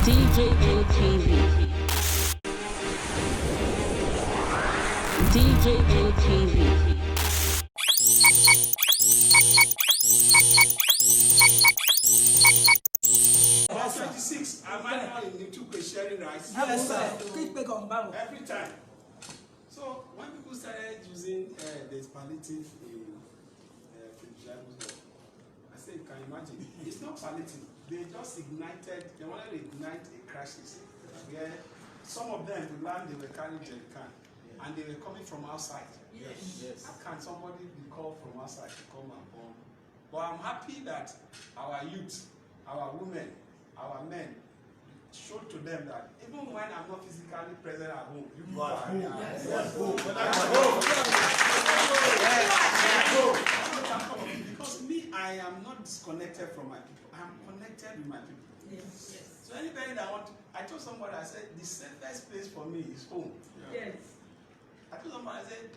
DJ ATV. DJ ATV. Verse 26, am I not in YouTube sharing rights? Yes, sir. Every time. So when people started using the palliative in Philip, I say you can imagine. It's not palliative. They just ignited. They wanted to ignite a crisis where some of them, the land they were carrying jerrycan, and they were coming from outside. Yes. How can somebody be called from outside to come and bomb? But I'm happy that our youth, our women, our men showed to them that even when I'm not physically present at home, you people are home. Because me, I am not disconnected from my people. I am connected with my people. Yes. So anybody that want to, I told somebody, I said, the safest place for me is home. Yes. I told somebody, I said,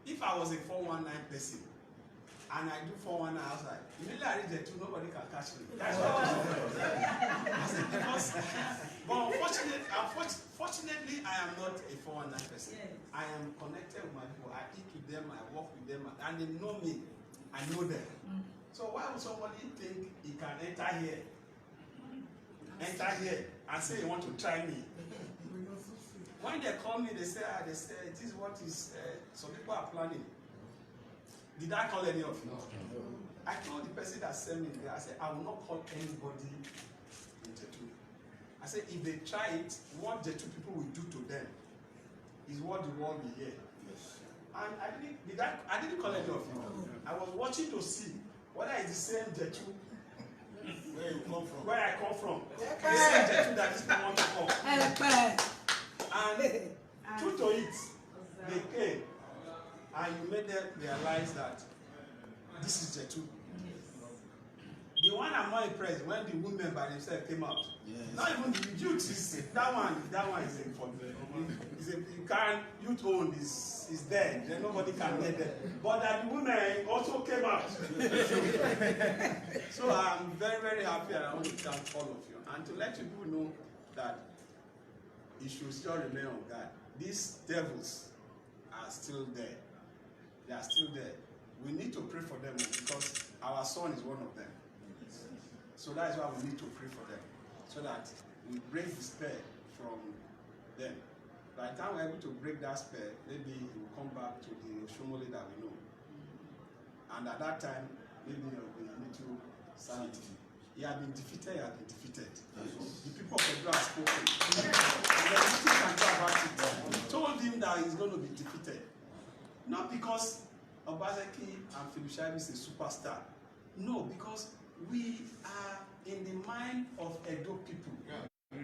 if I was a 419 person, and I do 419 outside, immediately I reach the two, nobody can catch me. That's what I said, because, but fortunately, I am not a 419 person. Yes. I am connected with my people. I eat with them, I walk with them, and they know me. I know them. So why would somebody think he can enter here, and say he want to try me? When they call me, they say, this is what is, some people are planning. Did I call any of you? No. I told the person that sent me there, I said, I will not call anybody in Jetu. I said, if they try it, what the two people will do to them is what the world will hear. Yes. And I didn't call any of you. I was watching to see whether it's the same Jetu where you come from. Where I come from. The same Jetu that this people want to come. And true to it, they came. And you made them realize that this is the truth. The one I'm not impressed when the women by themselves came out. Yes. Not even the youth is that one is a you can't youth own is dead. Then nobody can get them. But that the women also came out. So I'm very, very happy, and I want to thank all of you. And to let you people know that you should still remain on guard. These devils are still there. They are still there. We need to pray for them because our son is one of them. So that is why we need to pray for them, so that we break the spell from them. By the time we're able to break that spell, maybe he will come back to the Oshomole that we know. And at that time, maybe there will be a little sanity. He has been defeated, Yes. The people of Edo have spoken. There's nothing can do about it. We told him that he's going to be defeated. Not because Obaseki and Philip Shaibu is a superstar. No, because we are in the mind of Edo people. Yeah.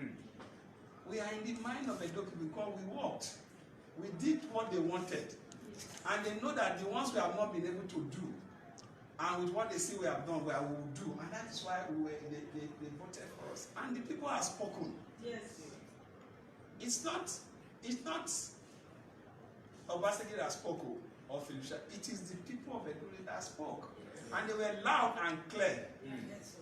We are in the mind of Edo people because we worked. We did what they wanted. And they know that the ones we have not been able to do, and with what they see we have done, we will do. And that is why they voted for us. And the people have spoken. Yes. It's not Obaseki that spoke, or Philip Shaibu. It is the people of Edo that spoke. And they were loud and clear. Yes.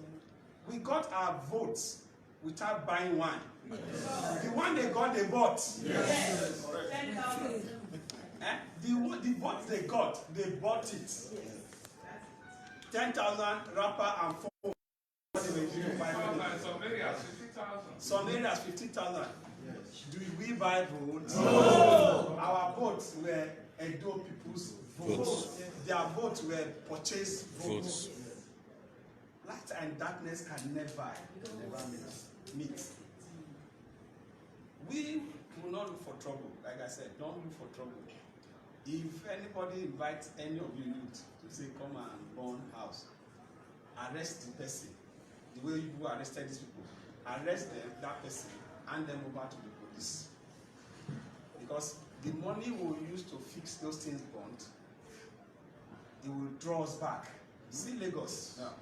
We got our votes without buying one. Yes. The one they got, they bought. Yes. 10,000. The votes they got, they bought it. Yes. 10,000 rapper and phone. Some areas 50,000. Yes. Do we buy votes? No. Our votes were Edo people's votes. Their votes were purchased votes. Light and darkness can never meet. We will not look for trouble. Like I said, don't look for trouble. If anybody invites any of you youth to say come and burn house, arrest the person. The way you arrested these people, arrest them, that person, hand them over to the police. Because the money we'll use to fix those things burnt, it will draw us back. See Lagos. Yeah.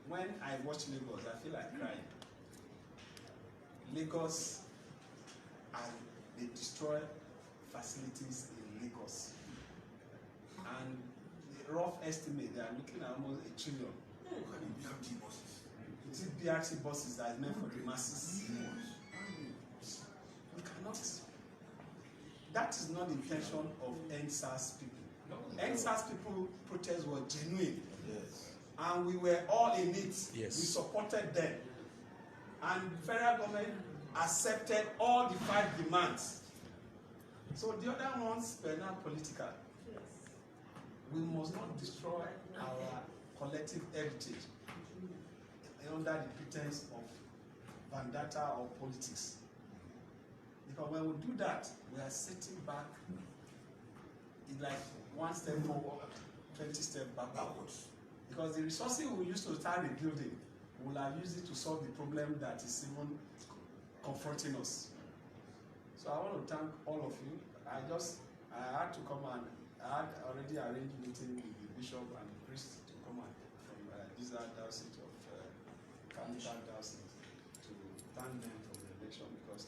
When I watch Lagos, I feel like crying. Lagos, and they destroy facilities in Lagos. And the rough estimate, they are looking at almost $1 trillion. Is it BRT buses that is meant for the masses? We cannot. That is not the intention of NSAS people. NSAS people protest was genuine. Yes. And we were all in it. Yes. We supported them. And the federal government accepted all the 5 demands. So the other ones were not political. We must not destroy our collective heritage under the pretense of vendetta or politics. Because when we do that, we are setting back in like 1 step forward, 20 steps backwards. Because the resources we used to start rebuilding, we'll have used it to solve the problem that is even confronting us. So I want to thank all of you. I had to come and I had already arranged a meeting with the bishop and the priest to come and from Giza Diocese of Capital Diocese to thank them for the election because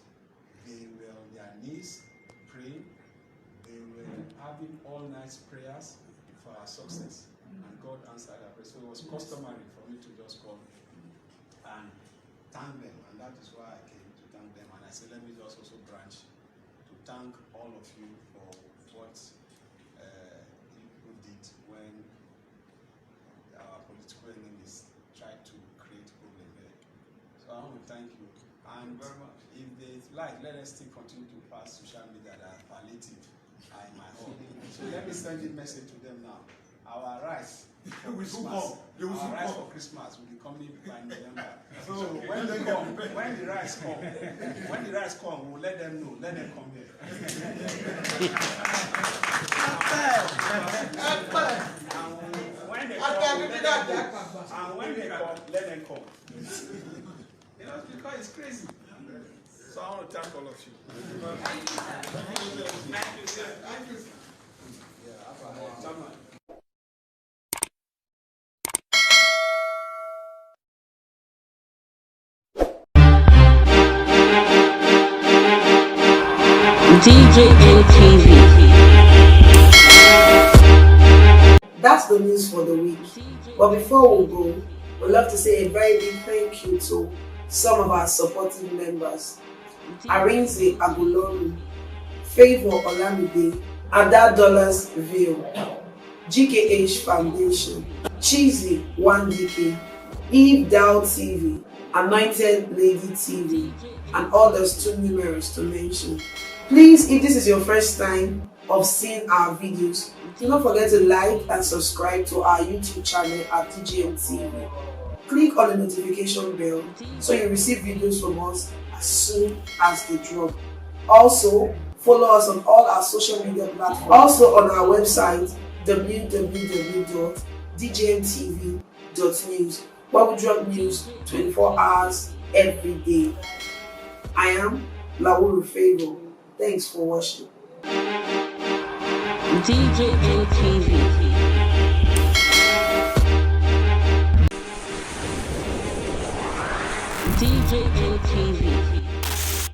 they were on their knees praying. They were having all night prayers for our success, and God answered our prayer. So it was customary for me to just come and thank them, and that is why I came to thank them. And I said, let me just also branch to thank all of you for what you people did when our political enemies tried to create problem there. So I want to thank you. And if they like, let us still continue to pass social media that are palliative in my home. So let me send a message to them now. Our rice for Christmas, our rice for Christmas will be coming by November. So when they come, when the rice come, we'll let them know. Let them come here. And when they come, let them go. And when they come, let them come. You know, because it's crazy. So I want to thank all of you. Thank you, sir. Thank you, sir. Thank you, sir. Yeah, Chairman. DJA TV. That's the news for the week. But before we go, we'd love to say a very big thank you to some of our supporting members. Arinze Agulonu, Favor Olamide, Ada Dollars Ville, GKH Foundation, Cheesy 1DK, Eve Dow TV, Anointed Lady TV, and others too numerous to mention. Please, if this is your first time of seeing our videos, do not forget to like and subscribe to our YouTube channel at DGM TV. Click on the notification bell so you receive videos from us as soon as they drop. Also, follow us on all our social media platforms. Also on our website www.dgmtv.news, where we drop news 24 hours every day. I am Lawuru Favor. Thanks for watching. DJA TV. DJA TV.